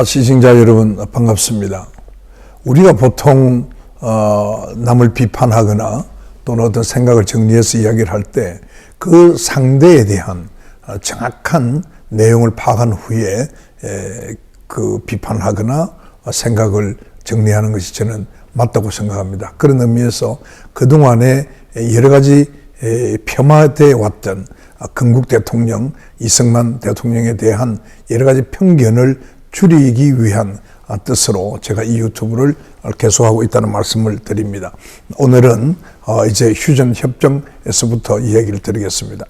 시청자 여러분 반갑습니다. 우리가 보통 남을 비판하거나 또는 어떤 생각을 정리해서 이야기를 할 때 그 상대에 대한 정확한 내용을 파악한 후에 그 비판하거나 생각을 정리하는 것이 저는 맞다고 생각합니다. 그런 의미에서 그동안에 여러 가지 폄하되어 왔던 건국 대통령, 이승만 대통령에 대한 여러 가지 편견을 줄이기 위한 뜻으로 제가 이 유튜브를 계속하고 있다는 말씀을 드립니다. 오늘은 이제 휴전협정에서부터 이야기를 드리겠습니다.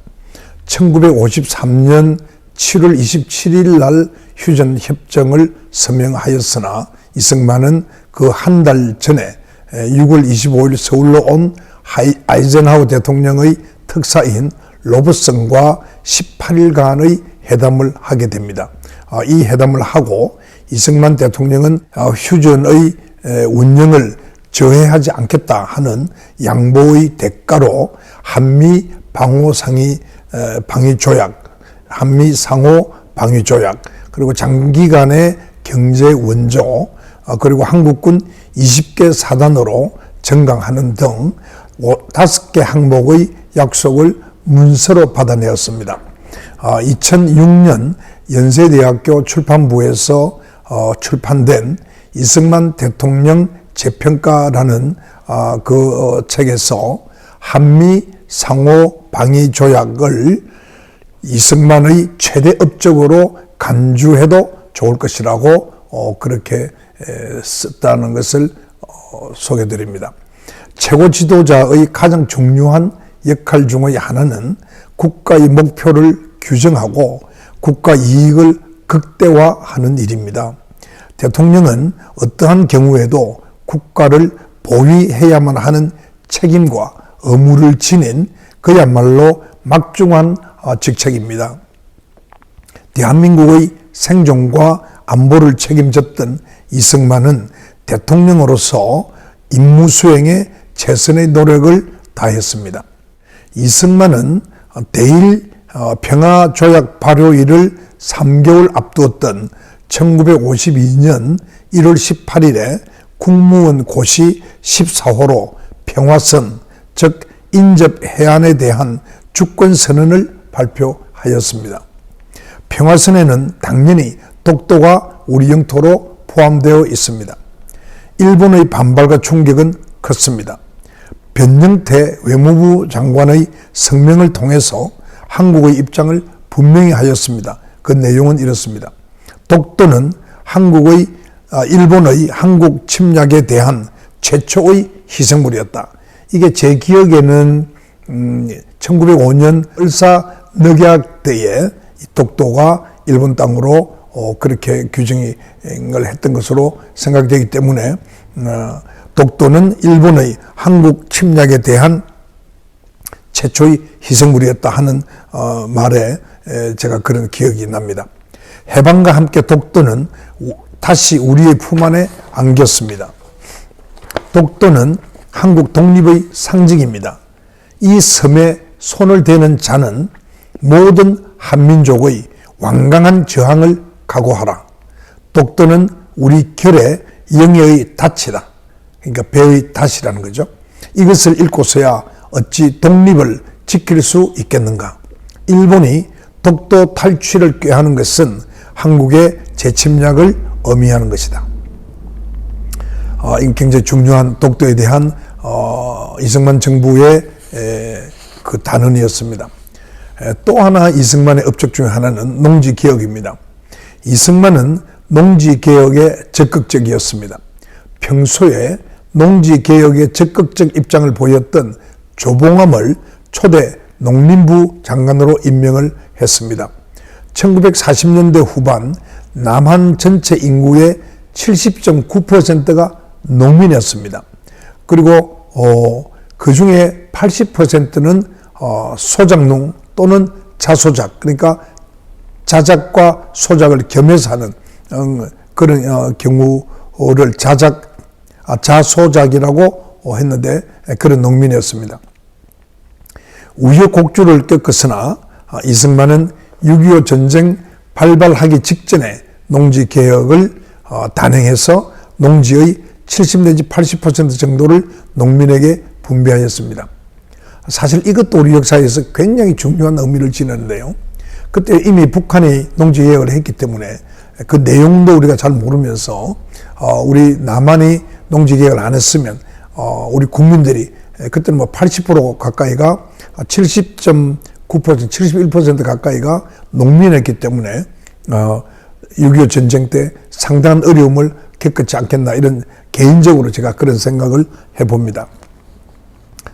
1953년 7월 27일 날 휴전협정을 서명하였으나 이승만은 그 한 달 전에 6월 25일 서울로 온 아이젠하워 대통령의 특사인 로버슨과 18일간의 회담을 하게 됩니다. 이 회담을 하고 이승만 대통령은 휴전의 운영을 저해하지 않겠다 하는 양보의 대가로 한미 방호 상의 방위 조약, 한미 상호 방위 조약, 그리고 장기간의 경제 원조, 그리고 한국군 20개 사단으로 증강하는 등 5개 항목의 약속을 문서로 받아내었습니다. 2006년 연세대학교 출판부에서 출판된 이승만 대통령 재평가라는 그 책에서 한미 상호 방위 조약을 이승만의 최대 업적으로 간주해도 좋을 것이라고 그렇게 썼다는 것을 소개해 드립니다. 최고 지도자의 가장 중요한 역할 중의 하나는 국가의 목표를 규정하고 국가 이익을 극대화하는 일입니다. 대통령은 어떠한 경우에도 국가를 보위해야만 하는 책임과 의무를 지닌 그야말로 막중한 직책입니다. 대한민국의 생존과 안보를 책임졌던 이승만은 대통령으로서 임무 수행에 최선의 노력을 다했습니다. 이승만은 대일 평화조약 발효일을 3개월 앞두었던 1952년 1월 18일에 국무원 고시 14호로 평화선, 즉 인접 해안에 대한 주권선언을 발표하였습니다. 평화선에는 당연히 독도가 우리 영토로 포함되어 있습니다. 일본의 반발과 충격은 컸습니다. 변영태 외무부 장관의 성명을 통해서 한국의 입장을 분명히 하였습니다. 그 내용은 이렇습니다. 독도는 일본의 한국 침략에 대한 최초의 희생물이었다. 이게 제 기억에는 1905년 을사늑약 때에 독도가 일본 땅으로 그렇게 규정을 했던 것으로 생각되기 때문에 독도는 일본의 한국 침략에 대한 최초의 희생물이었다 하는 말에 제가 그런 기억이 납니다. 해방과 함께 독도는 다시 우리의 품 안에 안겼습니다. 독도는 한국 독립의 상징입니다. 이 섬에 손을 대는 자는 모든 한민족의 완강한 저항을 각오하라. 독도는 우리 결의 영예의 닻이다. 그러니까 배의 닻이라는 거죠. 이것을 읽고서야 어찌 독립을 지킬 수 있겠는가. 일본이 독도 탈취를 꾀하는 것은 한국의 재침략을 의미하는 것이다. 굉장히 중요한 독도에 대한 이승만 정부의 그 단언이었습니다. 또 하나 이승만의 업적 중에 하나는 농지개혁입니다. 이승만은 농지개혁에 적극적이었습니다. 평소에 농지개혁에 적극적 입장을 보였던 조봉암을 초대 농림부 장관으로 임명을 했습니다. 1940년대 후반 남한 전체 인구의 70.9%가 농민이었습니다. 그리고 그 중에 80%는 소작농 또는 자소작, 그러니까 자작과 소작을 겸해서 하는 그런 경우를 자소작이라고 했는데 그런 농민이었습니다. 우여곡절을 겪었으나 이승만은 6.25 전쟁 발발하기 직전에 농지개혁을 단행해서 농지의 70 내지 80% 정도를 농민에게 분배하였습니다. 사실 이것도 우리 역사에서 굉장히 중요한 의미를 지녔는데요. 그때 이미 북한이 농지개혁을 했기 때문에 그 내용도 우리가 잘 모르면서 우리 남한이 농지개혁을 안 했으면 우리 국민들이 그때는 뭐 80% 가까이가 70.9%, 71% 가까이가 농민이었기 때문에 6.25 전쟁 때 상당한 어려움을 겪지 않겠나, 이런 개인적으로 제가 그런 생각을 해봅니다.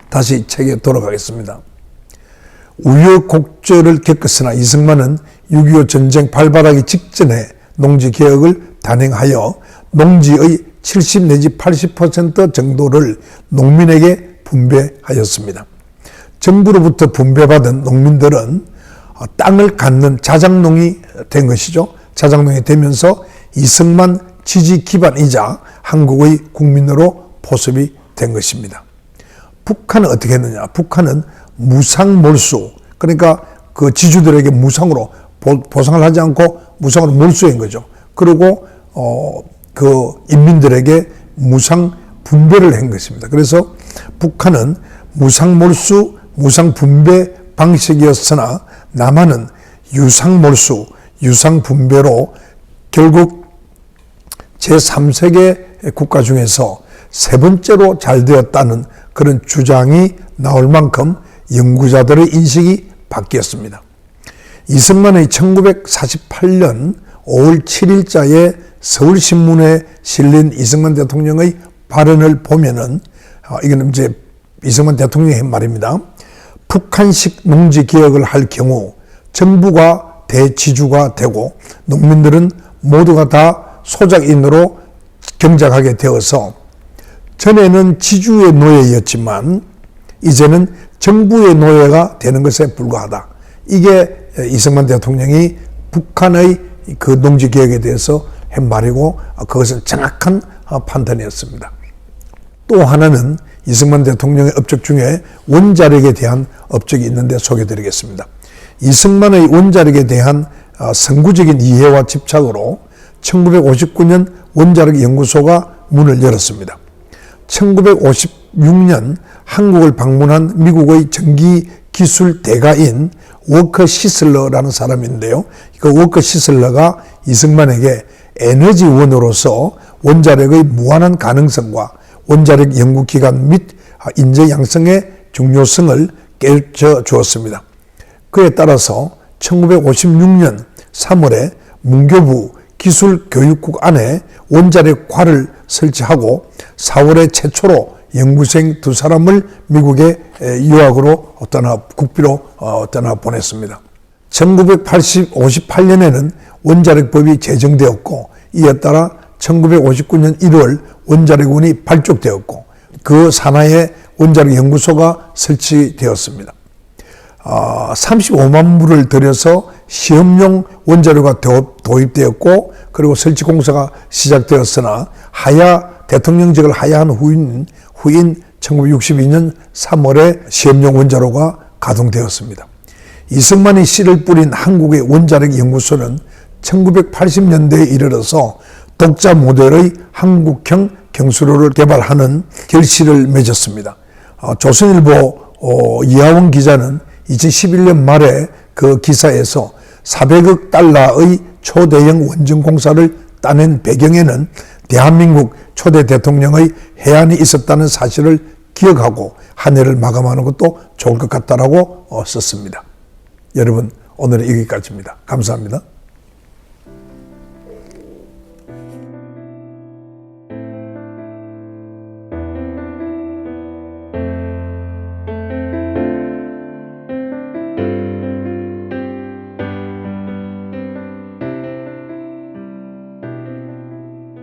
다시 책에 돌아가겠습니다. 우여곡절을 겪었으나 이승만은 6.25 전쟁 발발하기 직전에 농지개혁을 단행하여 농지의 70 내지 80% 정도를 농민에게 분배하였습니다. 정부로부터 분배받은 농민들은 땅을 갖는 자장농이 된 것이죠. 자장농이 되면서 이승만 지지 기반이자 한국의 국민으로 포섭이 된 것입니다. 북한은 어떻게 했느냐? 북한은 무상몰수, 그러니까 그 지주들에게 무상으로 보상을 하지 않고 무상으로 몰수한 거죠. 그리고 그 인민들에게 무상 분배를 한 것입니다. 그래서 북한은 무상몰수, 무상분배 방식이었으나 남한은 유상몰수, 유상분배로 결국 제3세계 국가 중에서 세 번째로 잘 되었다는 그런 주장이 나올 만큼 연구자들의 인식이 바뀌었습니다. 이승만의 1948년 5월 7일자에 서울신문에 실린 이승만 대통령의 발언을 보면은, 이건 이제 이승만 대통령이 한 말입니다. 북한식 농지 개혁을 할 경우 정부가 대지주가 되고 농민들은 모두가 다 소작인으로 경작하게 되어서 전에는 지주의 노예였지만 이제는 정부의 노예가 되는 것에 불과하다. 이게 이승만 대통령이 북한의 그 농지 개혁에 대해서 한 말이고, 그것은 정확한 판단이었습니다. 또 하나는 이승만 대통령의 업적 중에 원자력에 대한 업적이 있는데 소개해드리겠습니다. 이승만의 원자력에 대한 선구적인 이해와 집착으로 1959년 원자력 연구소가 문을 열었습니다. 1956년 한국을 방문한 미국의 전기 기술 대가인 워커 시슬러라는 사람인데요. 그 워커 시슬러가 이승만에게 에너지원으로서 원자력의 무한한 가능성과 원자력 연구기간 및 인재 양성의 중요성을 깨우쳐 주었습니다. 그에 따라서 1956년 3월에 문교부 기술교육국 안에 원자력과를 설치하고 4월에 최초로 연구생 2사람을 미국에 유학으로 국비로 보냈습니다. 1958년에는 원자력법이 제정되었고, 이에 따라 1959년 1월 원자력원이 발족되었고, 그 산하에 원자력 연구소가 설치되었습니다. 35만 불을 들여서 시험용 원자료가 도입되었고, 그리고 설치 공사가 시작되었으나 대통령직을 하야한 후인 1962년 3월에 시험용 원자로가 가동되었습니다. 이승만이 씨를 뿌린 한국의 원자력 연구소는 1980년대에 이르러서 독자 모델의 한국형 경수로를 개발하는 결실을 맺었습니다. 조선일보 이하원 기자는 2011년 말에 그 기사에서 400억 달러의 초대형 원전 공사를 따낸 배경에는 대한민국 초대 대통령의 해안이 있었다는 사실을 기억하고 한 해를 마감하는 것도 좋을 것 같다라고 썼습니다. 여러분, 오늘은 여기까지입니다. 감사합니다.